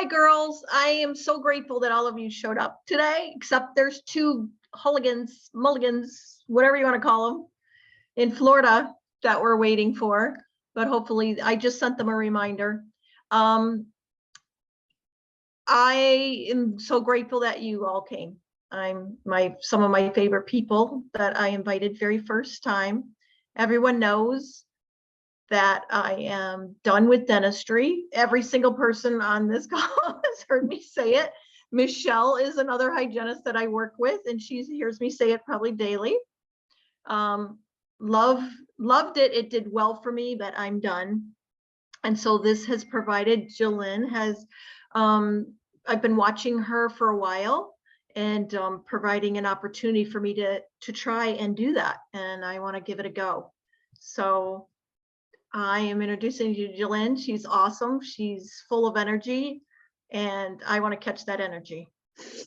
Hi, girls. I am so grateful that all of you showed up today, except there's two mulligans, whatever you want to call them, in Florida that we're waiting for. But hopefully, I just sent them a reminder. I am so grateful that you all came. Some of my favorite people that I invited very first time. Everyone knows that I am done with dentistry. Every single person on this call has heard me say it. Michelle is another hygienist that I work with, and she hears me say it probably daily. Loved it. It did well for me, but I'm done. And so this has provided, Jillian has, I've been watching her for a while and providing an opportunity for me to try and do that. And I want to give it a go. So I am introducing you to Jillian. She's awesome. She's full of energy, and I want to catch that energy.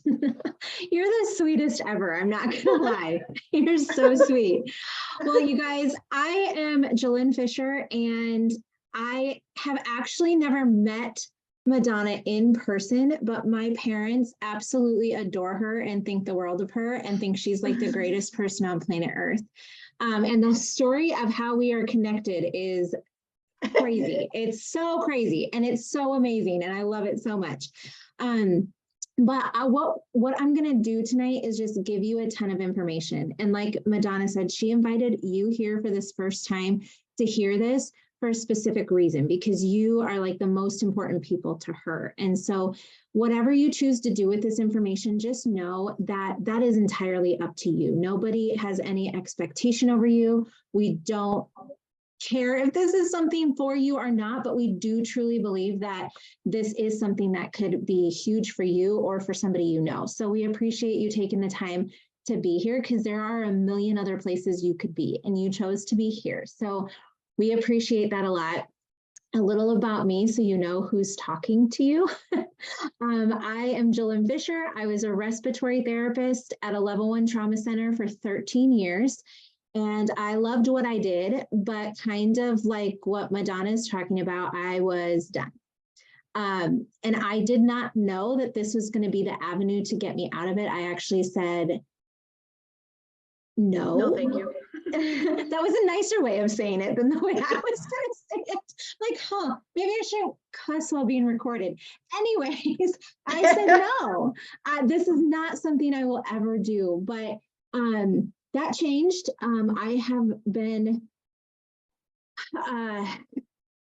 You're the sweetest ever. I'm not going to lie. You're so sweet. Well, you guys, I am Jillian Fisher, and I have actually never met Madonna in person, but my parents absolutely adore her and think the world of her and think she's like the greatest person on planet Earth. And the story of how we are connected is crazy. It's so crazy and it's so amazing, and I love it so much. But what I'm going to do tonight is just give you a ton of information. And like Madonna said, she invited you here for this first time to hear this for a specific reason, because you are like the most important people to her. And so whatever you choose to do with this information, just know that that is entirely up to you. Nobody has any expectation over you. We don't care if this is something for you or not, but we do truly believe that this is something that could be huge for you or for somebody you know. So we appreciate you taking the time to be here, because there are a million other places you could be, and you chose to be here. So we appreciate that a lot. A little about me so you know who's talking to you. I am Jillian Fisher. I was a respiratory therapist at a level 1 trauma center for 13 years. And I loved what I did, but kind of like what Madonna is talking about, I was done. And I did not know that this was going to be the avenue to get me out of it. I actually said, no, thank you. That was a nicer way of saying it than the way I was going to say it. Like, maybe I shouldn't cuss while being recorded. Anyways, I said, no, this is not something I will ever do. But that changed. I have been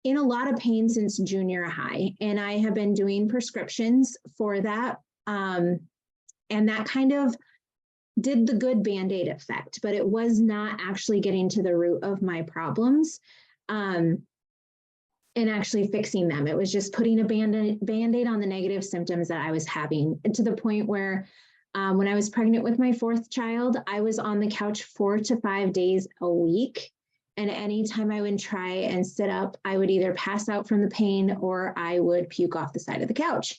in a lot of pain since junior high, and I have been doing prescriptions for that. And that kind of did the good Band-Aid effect, but it was not actually getting to the root of my problems and actually fixing them. It was just putting a Band-Aid on the negative symptoms that I was having, to the point where when I was pregnant with my 4th child, I was on the couch 4 to 5 days a week. And anytime I would try and sit up, I would either pass out from the pain or I would puke off the side of the couch.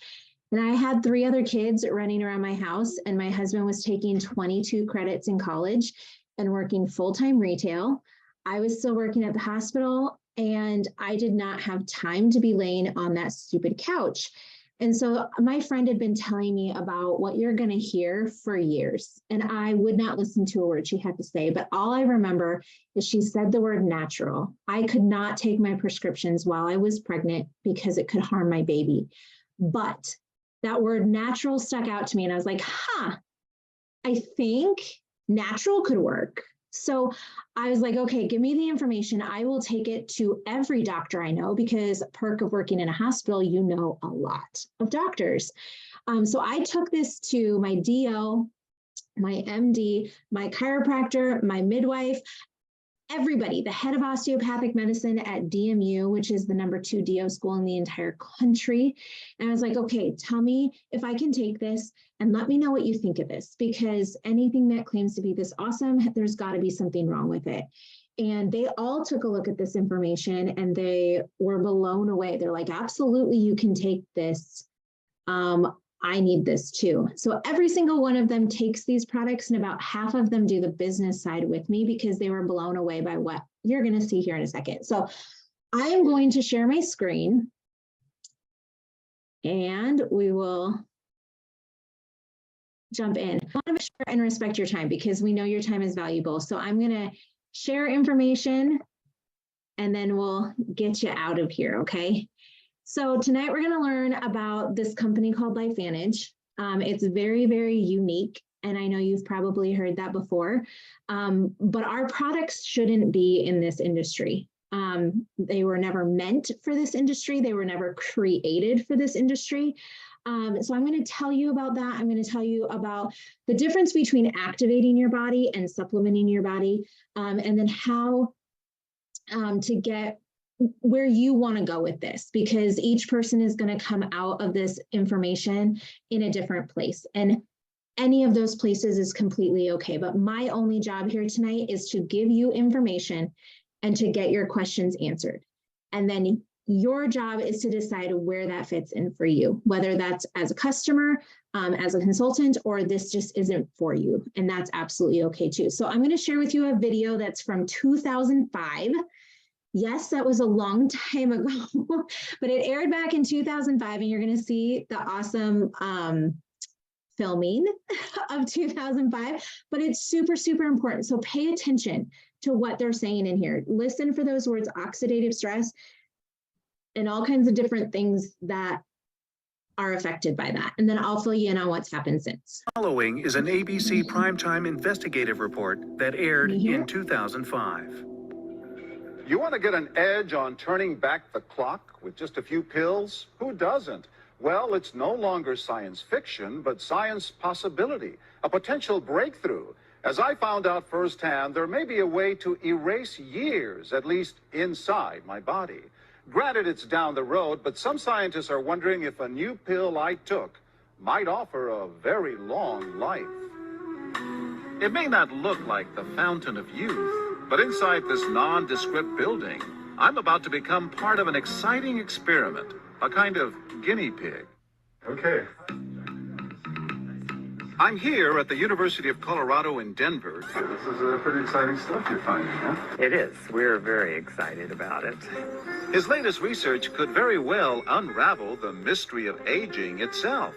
And I had 3 other kids running around my house, and my husband was taking 22 credits in college and working full-time retail. I was still working at the hospital, and I did not have time to be laying on that stupid couch. And so my friend had been telling me about what you're going to hear for years, and I would not listen to a word she had to say. But all I remember is she said the word natural. I could not take my prescriptions while I was pregnant because it could harm my baby. But that word natural stuck out to me, and I was like, I think natural could work. So I was like, okay, give me the information. I will take it to every doctor I know, because perk of working in a hospital, you know a lot of doctors. So I took this to my DO, my MD, my chiropractor, my midwife, everybody, the head of osteopathic medicine at DMU, which is the #2 DO school in the entire country. And I was like, okay, tell me if I can take this and let me know what you think of this, because anything that claims to be this awesome, there's got to be something wrong with it. And they all took a look at this information and they were blown away. They're like, absolutely, you can take this. I need this too. So every single one of them takes these products, and about half of them do the business side with me because they were blown away by what you're going to see here in a second. So I am going to share my screen. And we will jump in. I want to make sure and respect your time because we know your time is valuable. So I'm going to share information and then we'll get you out of here, okay? So tonight we're going to learn about this company called LifeVantage. It's very, very unique. And I know you've probably heard that before, but our products shouldn't be in this industry. They were never meant for this industry. They were never created for this industry. So I'm going to tell you about that. I'm going to tell you about the difference between activating your body and supplementing your body, and then how to get where you want to go with this, because each person is going to come out of this information in a different place. And any of those places is completely okay. But my only job here tonight is to give you information and to get your questions answered. And then your job is to decide where that fits in for you, whether that's as a customer, as a consultant, or this just isn't for you. And that's absolutely okay too. So I'm going to share with you a video that's from 2005. Yes, that was a long time ago, but it aired back in 2005, and you're going to see the awesome filming of 2005, but it's super, super important. So pay attention to what they're saying in here. Listen for those words, oxidative stress, and all kinds of different things that are affected by that. And then I'll fill you in on what's happened since. Following is an ABC primetime investigative report that aired in 2005. You want to get an edge on turning back the clock with just a few pills? Who doesn't? Well, it's no longer science fiction, but science possibility, a potential breakthrough. As I found out firsthand, there may be a way to erase years, at least inside my body. Granted, it's down the road, but some scientists are wondering if a new pill I took might offer a very long life. It may not look like the fountain of youth, but inside this nondescript building, I'm about to become part of an exciting experiment, a kind of guinea pig. Okay. I'm here at the University of Colorado in Denver. This is pretty exciting stuff you're finding, huh? It is. We're very excited about it. His latest research could very well unravel the mystery of aging itself.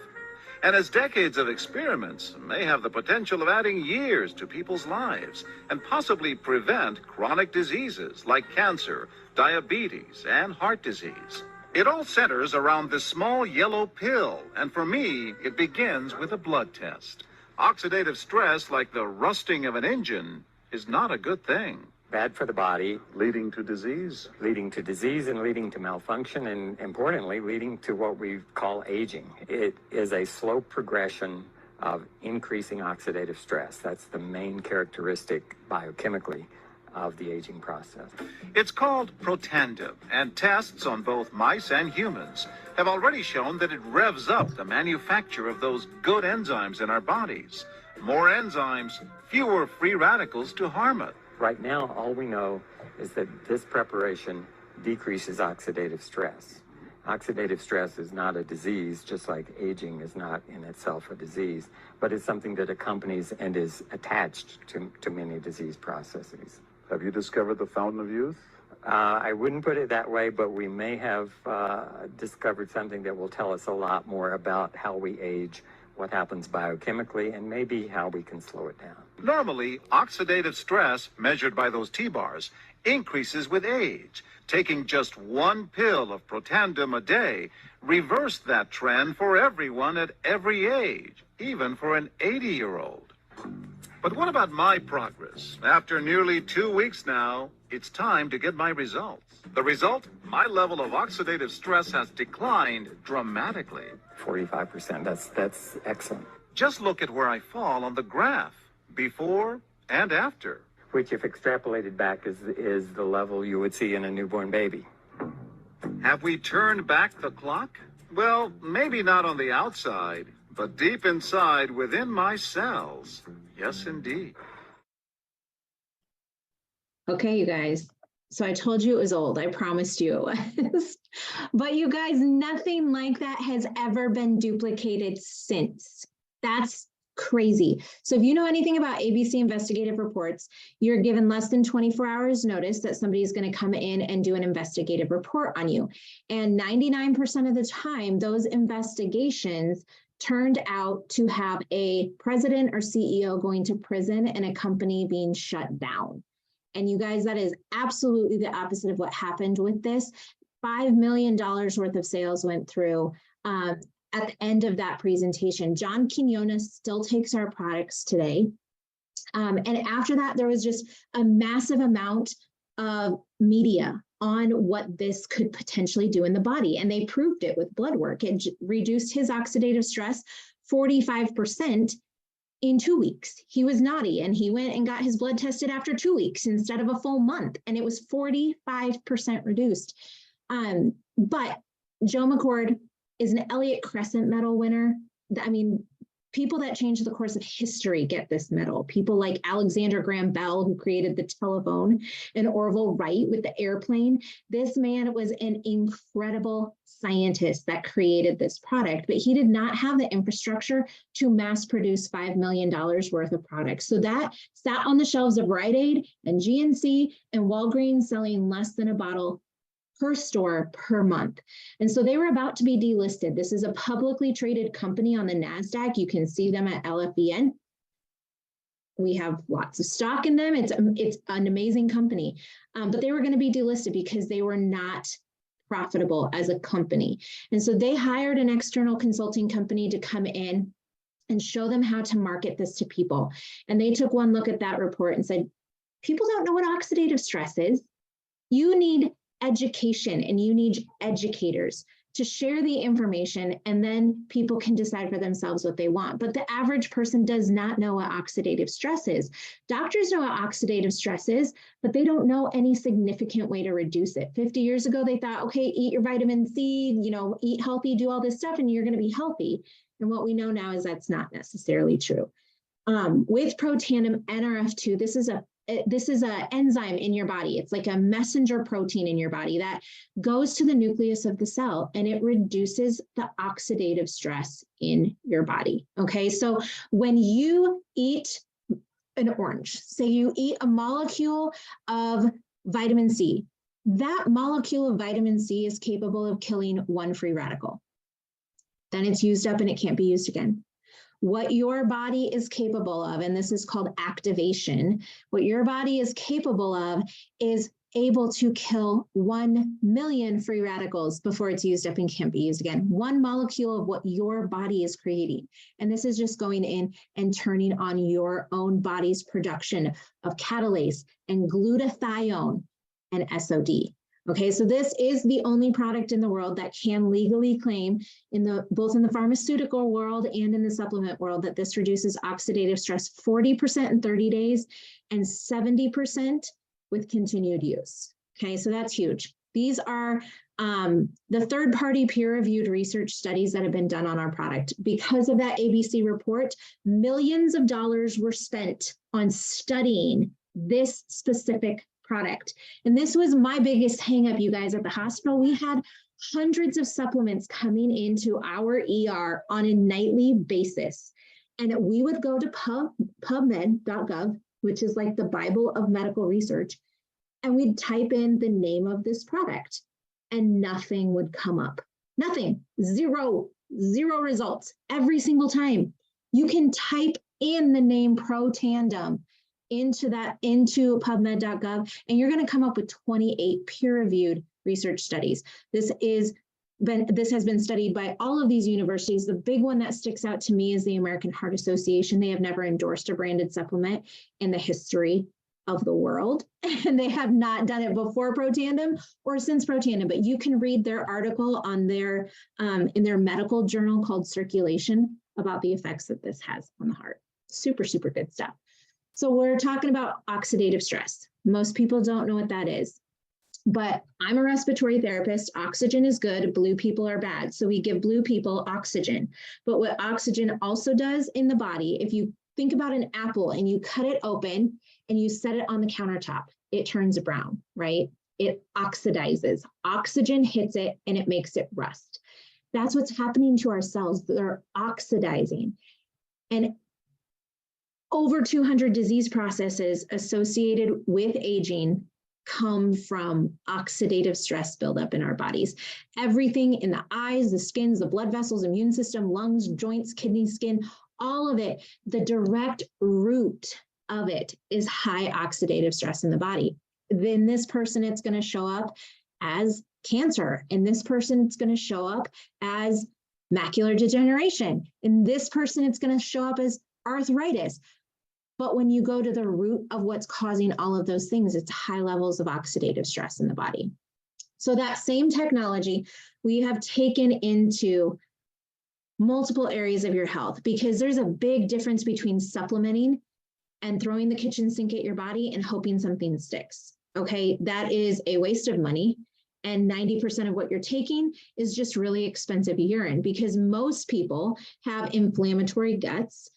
And his decades of experiments may have the potential of adding years to people's lives and possibly prevent chronic diseases like cancer, diabetes, and heart disease. It all centers around this small yellow pill, and for me, it begins with a blood test. Oxidative stress, like the rusting of an engine, is not a good thing. Bad for the body, Leading to disease. leading to disease and leading to malfunction, and importantly, leading to what we call aging. It is a slow progression of increasing oxidative stress. That's the main characteristic biochemically of the aging process. It's called Protandim, and tests on both mice and humans have already shown that it revs up the manufacture of those good enzymes in our bodies. More enzymes, fewer free radicals to harm it. Right now, all we know is that this preparation decreases oxidative stress. Oxidative stress is not a disease, just like aging is not in itself a disease, but it's something that accompanies and is attached to many disease processes. Have you discovered the fountain of youth? I wouldn't put it that way, but we may have discovered something that will tell us a lot more about how we age, what happens biochemically, and maybe how we can slow it down. Normally, oxidative stress, measured by those T-bars, increases with age. Taking just one pill of Protandim a day reversed that trend for everyone at every age, even for an 80-year-old. But what about my progress? After nearly 2 weeks now, it's time to get my results. The result? My level of oxidative stress has declined dramatically. 45%, that's excellent. Just look at where I fall on the graph, before and after. Which, if extrapolated back, is the level you would see in a newborn baby. Have we turned back the clock? Well, maybe not on the outside, but deep inside within my cells. Yes, indeed. Okay, you guys. So I told you it was old. I promised you it was. But you guys, nothing like that has ever been duplicated since. That's Crazy. So if you know anything about ABC investigative reports, you're given less than 24 hours notice that somebody is going to come in and do an investigative report on you. And 99% of the time, those investigations turned out to have a president or CEO going to prison and a company being shut down. And you guys, that is absolutely the opposite of what happened with this. $5 million worth of sales went through. At the end of that presentation, John Quinones still takes our products today. And after that, there was just a massive amount of media on what this could potentially do in the body. And they proved it with blood work. It reduced his oxidative stress 45% in 2 weeks. He was naughty and he went and got his blood tested after 2 weeks instead of a full month. And it was 45% reduced. But Joe McCord is an Elliott Crescent Medal winner. I mean, people that change the course of history get this medal. People like Alexander Graham Bell, who created the telephone, and Orville Wright with the airplane. This man was an incredible scientist that created this product, but he did not have the infrastructure to mass produce $5 million worth of products. So that sat on the shelves of Rite Aid and GNC and Walgreens, selling less than a bottle per store per month. And so they were about to be delisted. This is a publicly traded company on the NASDAQ. You can see them at LFBN. We have lots of stock in them. It's an amazing company, but they were going to be delisted because they were not profitable as a company. And so they hired an external consulting company to come in and show them how to market this to people. And they took one look at that report and said, people don't know what oxidative stress is. You need education and you need educators to share the information, and then people can decide for themselves what they want. But the average person does not know what oxidative stress is. Doctors know what oxidative stress is, but they don't know any significant way to reduce it. 50 years ago, they thought, okay, eat your vitamin C, eat healthy, do all this stuff, and you're going to be healthy. And what we know now is that's not necessarily true. With Protandim NRF2, this is an enzyme in your body. It's like a messenger protein in your body that goes to the nucleus of the cell, and it reduces the oxidative stress in your body. Okay, so when you eat an orange, say you eat a molecule of vitamin C, that molecule of vitamin C is capable of killing one free radical. Then it's used up and it can't be used again. What your body is capable of, and this is called activation, what your body is capable of is able to kill 1 million free radicals before it's used up and can't be used again. One molecule of what your body is creating. And this is just going in and turning on your own body's production of catalase and glutathione and SOD. Okay, so this is the only product in the world that can legally claim both in the pharmaceutical world and in the supplement world that this reduces oxidative stress 40% in 30 days and 70% with continued use. Okay, so that's huge. These are the third-party peer-reviewed research studies that have been done on our product. Because of that ABC report, millions of dollars were spent on studying this specific product. And this was my biggest hangup, you guys, at the hospital. We had hundreds of supplements coming into our ER on a nightly basis. And we would go to PubMed.gov, which is like the Bible of medical research, and we'd type in the name of this product and nothing would come up. Nothing, zero results every single time. You can type in the name Protandim into PubMed.gov, and you're going to come up with 28 peer-reviewed research studies. This has been studied by all of these universities. The big one that sticks out to me is the American Heart Association. They have never endorsed a branded supplement in the history of the world, and they have not done it before Protandim or since Protandim. But you can read their article on their in their medical journal called Circulation about the effects that this has on the heart. Super, super good stuff. So we're talking about oxidative stress. Most people don't know what that is, but I'm a respiratory therapist. Oxygen is good, blue people are bad. So we give blue people oxygen. But what oxygen also does in the body, if you think about an apple and you cut it open and you set it on the countertop, it turns brown, right? It oxidizes. Oxygen hits it and it makes it rust. That's what's happening to our cells. They're oxidizing. And over 200 disease processes associated with aging come from oxidative stress buildup in our bodies. Everything in the eyes, the skins, the blood vessels, immune system, lungs, joints, kidneys, skin, all of it, the direct root of it is high oxidative stress in the body. Then this person, it's going to show up as cancer. In this person, it's going to show up as macular degeneration. In this person, it's going to show up as arthritis. But when you go to the root of what's causing all of those things, it's high levels of oxidative stress in the body. So that same technology we have taken into multiple areas of your health, because there's a big difference between supplementing and throwing the kitchen sink at your body and hoping something sticks. Okay, that is a waste of money. And 90% of what you're taking is just really expensive urine, because most people have inflammatory guts,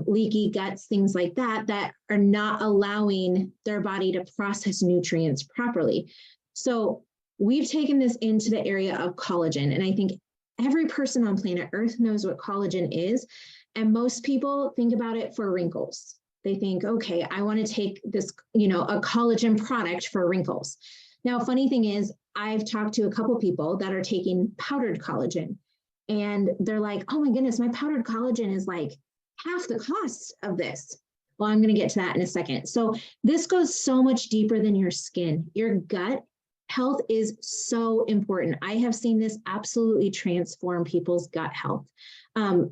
leaky guts, things like that, that are not allowing their body to process nutrients properly. So we've taken this into the area of collagen. And I think every person on planet Earth knows what collagen is. And most people think about it for wrinkles. They think, okay, I want to take this, a collagen product for wrinkles. Now, funny thing is, I've talked to a couple people that are taking powdered collagen, and they're like, oh my goodness, my powdered collagen is like half the cost of this. Well, I'm going to get to that in a second. So this goes so much deeper than your skin. Your gut health is so important. I have seen this absolutely transform people's gut health,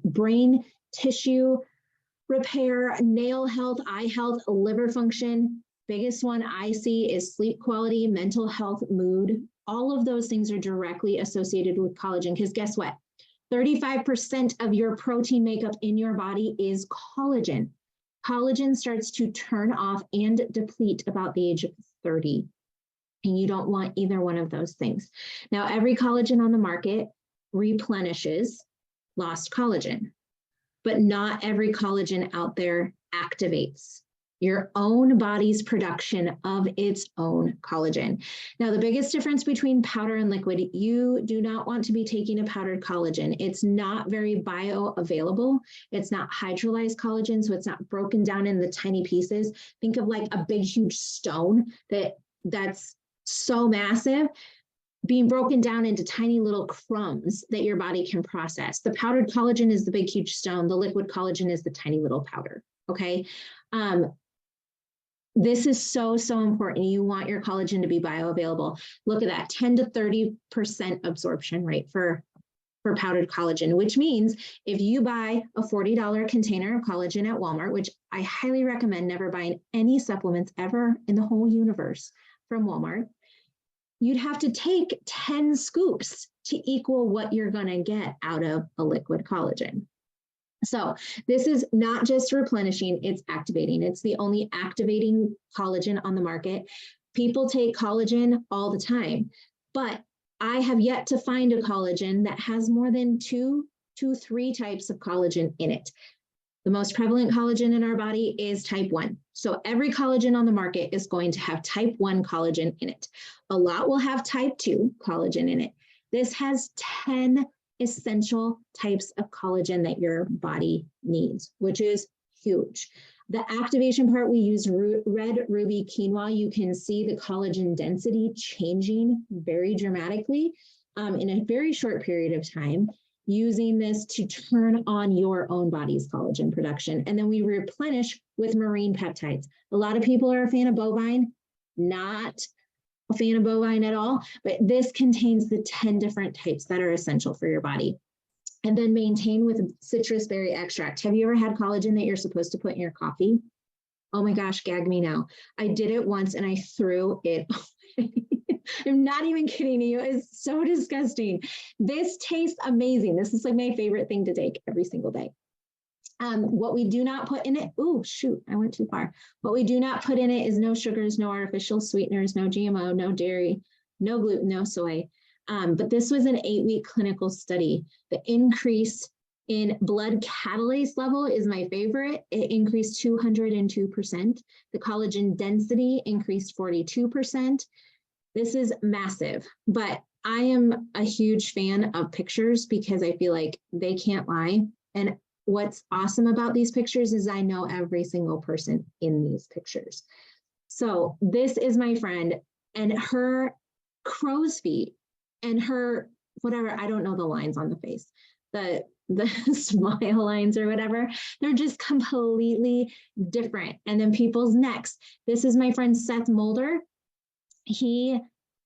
brain tissue repair, nail health, eye health, liver function. Biggest one I see is sleep quality, mental health, mood. All of those things are directly associated with collagen, because guess what? 35% of your protein makeup in your body is collagen. Collagen starts to turn off and deplete about the age of 30. And you don't want either one of those things. Now, every collagen on the market replenishes lost collagen, but not every collagen out there activates your own body's production of its own collagen. Now, the biggest difference between powder and liquid, you do not want to be taking a powdered collagen. It's not very bioavailable. It's not hydrolyzed collagen, so it's not broken down in the tiny pieces. Think of like a big, huge stone that's so massive, being broken down into tiny little crumbs that your body can process. The powdered collagen is the big, huge stone. The liquid collagen is the tiny little powder, okay? This is so, so important. You want your collagen to be bioavailable. Look at that, 10 to 30% absorption rate for powdered collagen, which means if you buy a $40 container of collagen at Walmart, which I highly recommend never buying any supplements ever in the whole universe from Walmart, you'd have to take 10 scoops to equal what you're going to get out of a liquid collagen. So this is not just replenishing, it's activating. It's the only activating collagen on the market. People take collagen all the time, but I have yet to find a collagen that has more than two to three types of collagen in it. The most prevalent collagen in our body is type 1. So every collagen on the market is going to have type 1 collagen in it. A lot will have type 2 collagen in it. This has 10 essential types of collagen that your body needs, which is huge. The activation part, we use red ruby quinoa. You can see the collagen density changing very dramatically in a very short period of time, using this to turn on your own body's collagen production. And then we replenish with marine peptides. A lot of people are a fan of bovine, not a fan of bovine at all, but this contains the 10 different types that are essential for your body. And then maintain with citrus berry extract. Have you ever had collagen that you're supposed to put in your coffee? Oh my gosh, gag me now. I did it once and I threw it away. I'm not even kidding you. It's so disgusting. This tastes amazing. This is like my favorite thing to take every single day. What we do not put in it, oh shoot, I went too far. What we do not put in it is no sugars, no artificial sweeteners, no GMO, no dairy, no gluten, no soy. But this was an 8-week clinical study. The increase in blood catalase level is my favorite. It increased 202%. The collagen density increased 42%. This is massive, but I am a huge fan of pictures because I feel like they can't lie. And what's awesome about these pictures is I know every single person in these pictures. So this is my friend, and her crow's feet and her whatever, I don't know the lines on the face, the smile lines or whatever, they're just completely different. And then people's necks. This is my friend Seth Mulder. He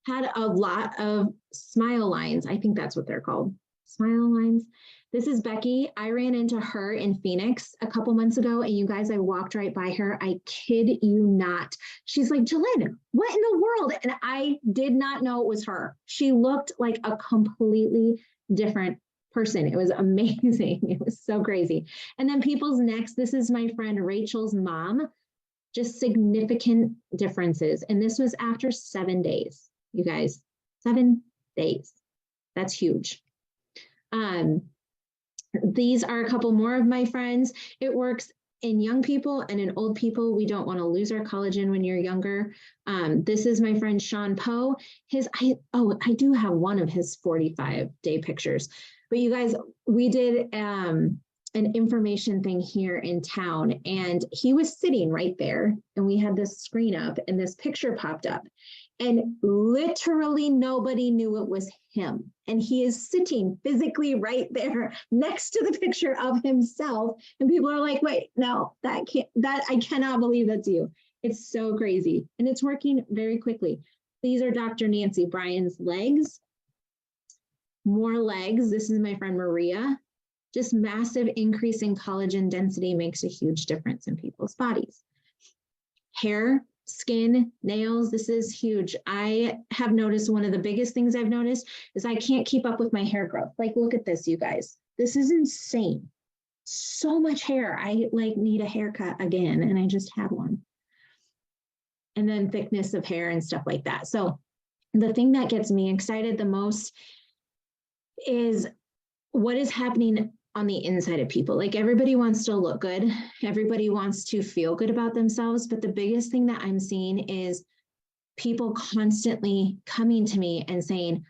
had a lot of smile lines. I think that's what they're called. Smile lines. This is Becky. I ran into her in Phoenix a couple months ago, and you guys, I walked right by her. I kid you not. She's like, Jalen, what in the world? And I did not know it was her. She looked like a completely different person. It was amazing. It was so crazy. And then people's necks. This is my friend Rachel's mom. Just significant differences. And this was after 7 days, you guys, 7 days. That's huge. These are a couple more of my friends. It works in young people and in old people. We don't want to lose our collagen when you're younger. This is my friend Sean Poe. I do have one of his 45-day pictures. But you guys, we did an information thing here in town, and he was sitting right there, and we had this screen up, and this picture popped up, and literally nobody knew it was him. And he is sitting physically right there next to the picture of himself. And people are like, wait, no, I cannot believe that's you. It's so crazy. And it's working very quickly. These are Dr. Nancy Bryan's legs. More legs. This is my friend Maria. Just massive increase in collagen density makes a huge difference in people's bodies. Hair, skin, nails, this is huge. I have noticed one of the biggest things I've noticed is I can't keep up with my hair growth. Like, look at this, you guys. This is insane. So much hair. I need a haircut again, and I just had one. And then thickness of hair and stuff like that. So the thing that gets me excited the most is what is happening on the inside of people. Like, everybody wants to look good. Everybody wants to feel good about themselves. But the biggest thing that I'm seeing is people constantly coming to me and saying,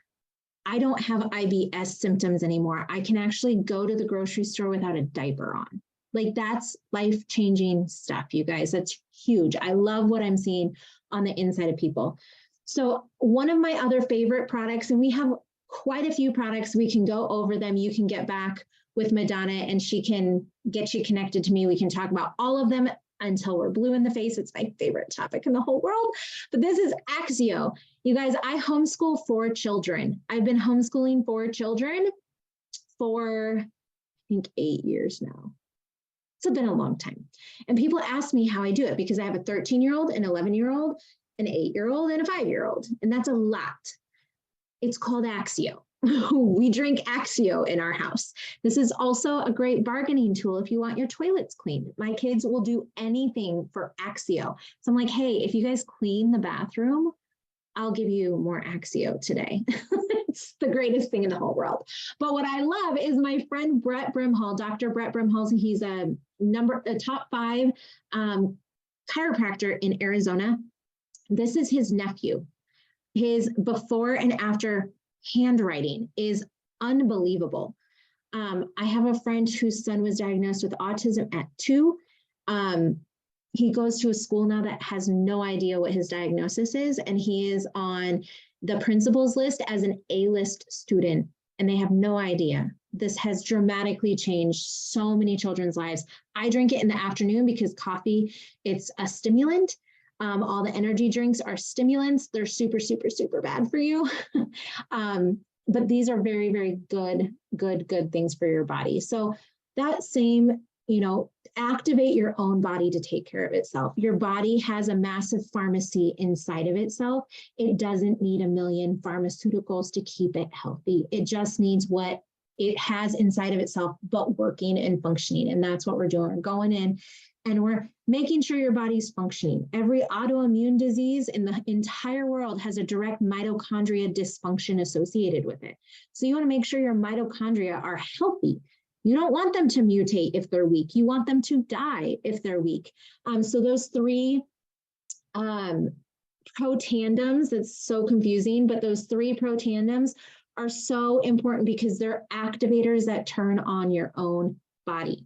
I don't have IBS symptoms anymore. I can actually go to the grocery store without a diaper on. Like, that's life-changing stuff, you guys. That's huge. I love what I'm seeing on the inside of people. So one of my other favorite products, and we have quite a few products, we can go over them. You can get back with Madonna and she can get you connected to me. We can talk about all of them until we're blue in the face. It's my favorite topic in the whole world. But this is Axio. You guys, I homeschool 4 children. I've been homeschooling 4 children for, I think, 8 years now. It's been a long time. And people ask me how I do it because I have a 13-year-old, an 11-year-old, an 8-year-old, and a 5-year-old. And that's a lot. It's called Axio. We drink Axio in our house. This is also a great bargaining tool if you want your toilets cleaned. My kids will do anything for Axio. So I'm like, hey, if you guys clean the bathroom, I'll give you more Axio today. It's the greatest thing in the whole world. But what I love is my friend Brett Brimhall, Dr. Brett Brimhall. He's a top 5 chiropractor in Arizona. This is his nephew. His before and after handwriting is unbelievable. I have a friend whose son was diagnosed with autism at 2. He goes to a school now that has no idea what his diagnosis is, and he is on the principal's list as an A-list student, and they have no idea. This has dramatically changed so many children's lives. I drink it in the afternoon because coffee, it's a stimulant. All the energy drinks are stimulants. They're super, super, super bad for you. But these are very, very good things for your body. So that same, activate your own body to take care of itself. Your body has a massive pharmacy inside of itself. It doesn't need a million pharmaceuticals to keep it healthy. It just needs what it has inside of itself, but working and functioning. And that's what we're doing. We're going in and we're making sure your body's functioning. Every autoimmune disease in the entire world has a direct mitochondria dysfunction associated with it. So you want to make sure your mitochondria are healthy. You don't want them to mutate if they're weak. You want them to die if they're weak. So those 3 protandems, it's so confusing, but those 3 protandems are so important because they're activators that turn on your own body.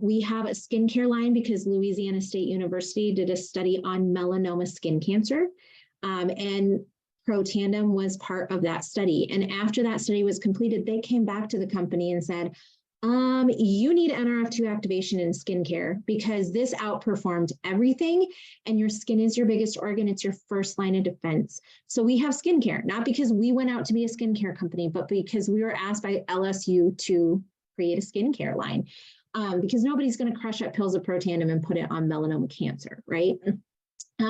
We have a skincare line because Louisiana State University did a study on melanoma skin cancer. And Protandem was part of that study. And after that study was completed, they came back to the company and said, you need NRF2 activation in skincare because this outperformed everything, and your skin is your biggest organ. It's your first line of defense. So we have skincare, not because we went out to be a skincare company, but because we were asked by LSU to create a skincare line. Because nobody's going to crush up pills of Protandem and put it on melanoma cancer, right?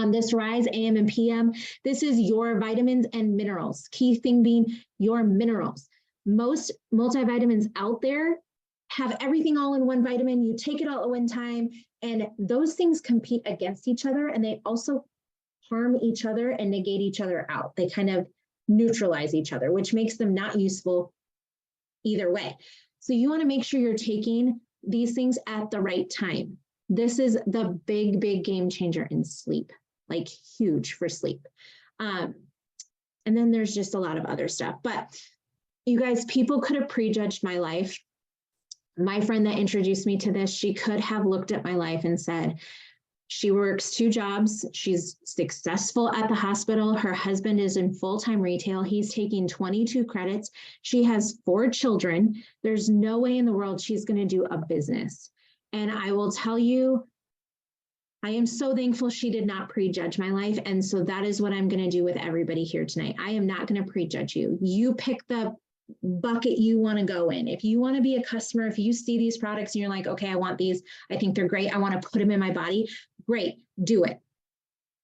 This Rise AM and PM, this is your vitamins and minerals. Key thing being your minerals. Most multivitamins out there have everything all in one vitamin. You take it all at one time, and those things compete against each other, and they also harm each other and negate each other out. They kind of neutralize each other, which makes them not useful either way. So you want to make sure you're taking these things at the right time. This is the big, big game changer in sleep, like huge for sleep. And then there's just a lot of other stuff. But you guys, people could have prejudged my life. My friend that introduced me to this, she could have looked at my life and said, she works 2 jobs. She's successful at the hospital. Her husband is in full-time retail. He's taking 22 credits. She has 4 children. There's no way in the world she's going to do a business. And I will tell you, I am so thankful she did not prejudge my life. And so that is what I'm going to do with everybody here tonight. I am not going to prejudge you. You pick the bucket you want to go in. If you want to be a customer, if you see these products and you're like, okay, I want these, I think they're great, I want to put them in my body, great, do it.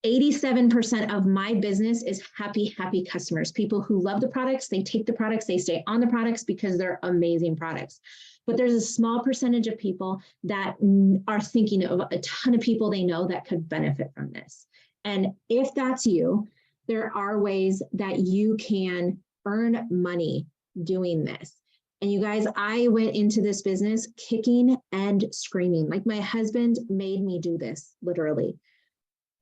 87% of my business is happy customers, people who love the products, they take the products, they stay on the products because they're amazing products. But there's a small percentage of people that are thinking of a ton of people they know that could benefit from this. And if that's you, there are ways that you can earn money doing this. And you guys, I went into this business kicking and screaming. Like my husband made me do this, literally.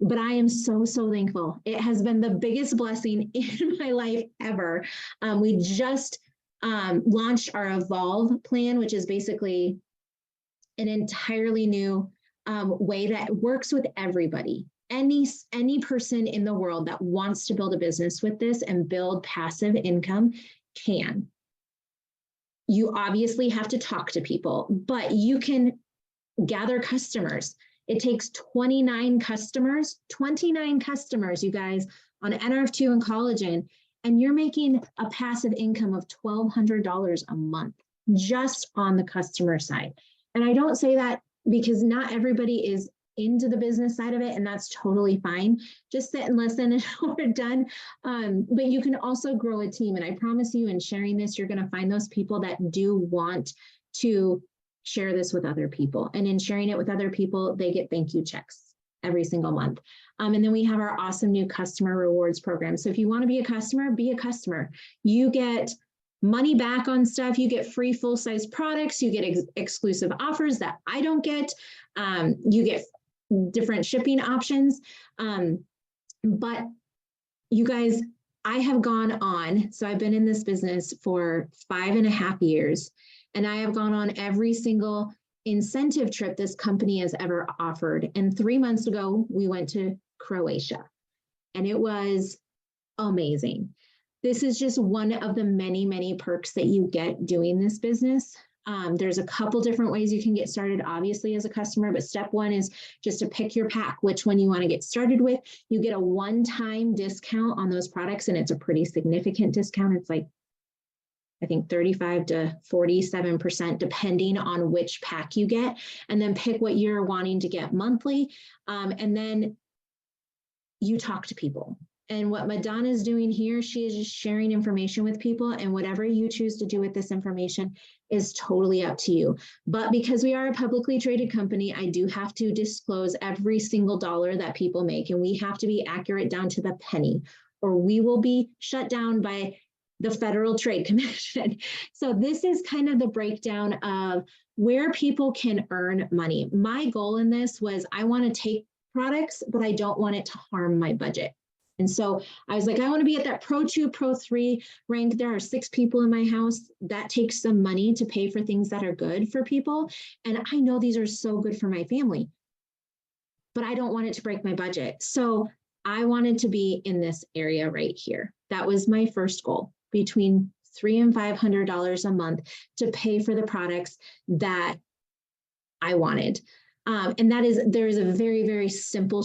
But I am so, so thankful. It has been the biggest blessing in my life ever. We just launched our Evolve plan, which is basically an entirely new way that works with everybody. Any person in the world that wants to build a business with this and build passive income can. You obviously have to talk to people, but you can gather customers. It takes 29 customers, you guys, on NRF2 and collagen, and you're making a passive income of $1,200 a month just on the customer side. And I don't say that because not everybody is into the business side of it, and that's totally fine. Just sit and listen and we're done. But you can also grow a team. And I promise you, in sharing this, you're going to find those people that do want to share this with other people. And in sharing it with other people, they get thank you checks every single month. And then we have our awesome new customer rewards program. So if you want to be a customer, be a customer. You get money back on stuff. You get free full-size products. You get exclusive offers that I don't get. You get different shipping options. But you guys, I have gone on, so I've been in this business for 5.5 years, and I have gone on every single incentive trip this company has ever offered. And 3 months ago, we went to Croatia, and it was amazing. This is just one of the many, many perks that you get doing this business. There's a couple different ways you can get started, obviously, as a customer, but step one is just to pick your pack, which one you want to get started with. You get a one-time discount on those products, and it's a pretty significant discount. It's like, I think 35 to 47%, depending on which pack you get, and then pick what you're wanting to get monthly. And then you talk to people. And what Madonna is doing here, she is just sharing information with people, and whatever you choose to do with this information is totally up to you. But because we are a publicly traded company, I do have to disclose every single dollar that people make, and we have to be accurate down to the penny, or we will be shut down by the Federal Trade Commission. So this is kind of the breakdown of where people can earn money. My goal in this was I want to take products, but I don't want it to harm my budget. And so I was like, I want to be at that Pro 2, Pro 3 rank. There are 6 people in my house. That takes some money to pay for things that are good for people. And I know these are so good for my family, but I don't want it to break my budget. So I wanted to be in this area right here. That was my first goal, between $300 and $500 a month to pay for the products that I wanted. And there is a very, very simple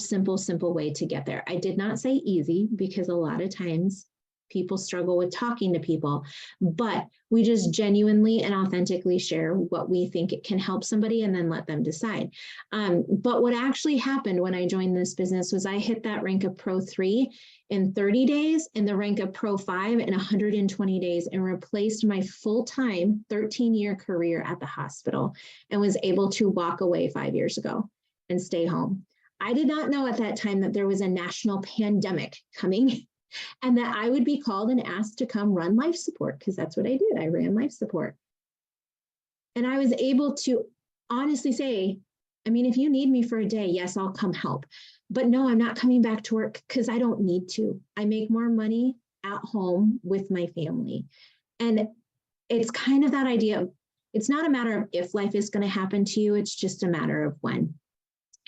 way to get there. I did not say easy, because a lot of times people struggle with talking to people, but we just genuinely and authentically share what we think it can help somebody and then let them decide. But what actually happened when I joined this business was I hit that rank of Pro 3 in 30 days and the rank of Pro 5 in 120 days, and replaced my full-time 13-year career at the hospital, and was able to walk away 5 years ago and stay home. I did not know at that time that there was a national pandemic coming and that I would be called and asked to come run life support, because that's what I did. I ran life support. And I was able to honestly say, I mean, if you need me for a day, yes, I'll come help. But no, I'm not coming back to work because I don't need to. I make more money at home with my family. And it's kind of that idea of, it's not a matter of if life is going to happen to you, it's just a matter of when.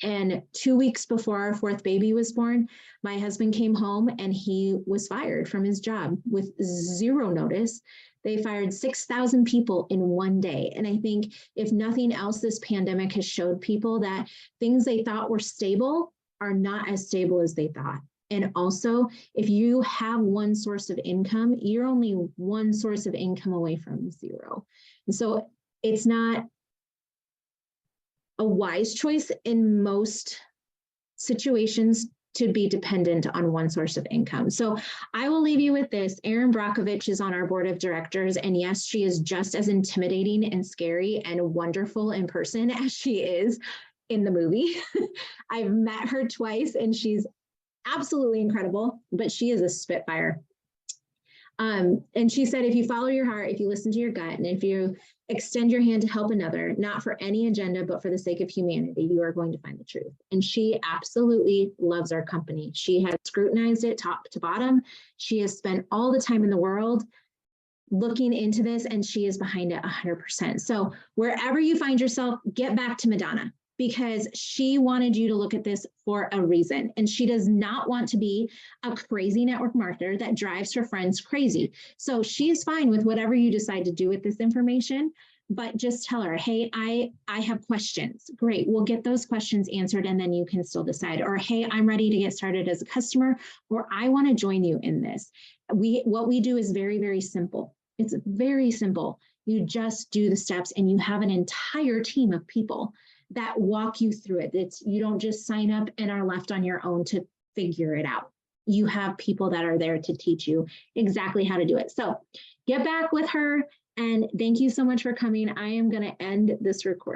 And 2 weeks before our 4th baby was born, my husband came home and he was fired from his job with 0 notice. They fired 6,000 people in one day. And I think if nothing else, this pandemic has showed people that things they thought were stable are not as stable as they thought. And also, if you have one source of income, you're only one source of income away from 0. And so it's not a wise choice in most situations to be dependent on one source of income. So I will leave you with this. Erin Brockovich is on our board of directors. And yes, she is just as intimidating and scary and wonderful in person as she is in the movie. I've met her twice and she's absolutely incredible, but she is a spitfire. And she said, if you follow your heart, if you listen to your gut, and if you extend your hand to help another, not for any agenda, but for the sake of humanity, you are going to find the truth. And she absolutely loves our company. She has scrutinized it top to bottom. She has spent all the time in the world looking into this, and she is behind it 100%. So wherever you find yourself, get back to Madonna, because she wanted you to look at this for a reason. And she does not want to be a crazy network marketer that drives her friends crazy. So she is fine with whatever you decide to do with this information, but just tell her, hey, I have questions. Great, we'll get those questions answered and then you can still decide. Or, hey, I'm ready to get started as a customer, or I want to join you in this. What we do is very, very simple. It's very simple. You just do the steps and you have an entire team of people that walk you through it. You don't just sign up and are left on your own to figure it out. You have people that are there to teach you exactly how to do it. So get back with her, and thank you so much for coming. I am going to end this recording.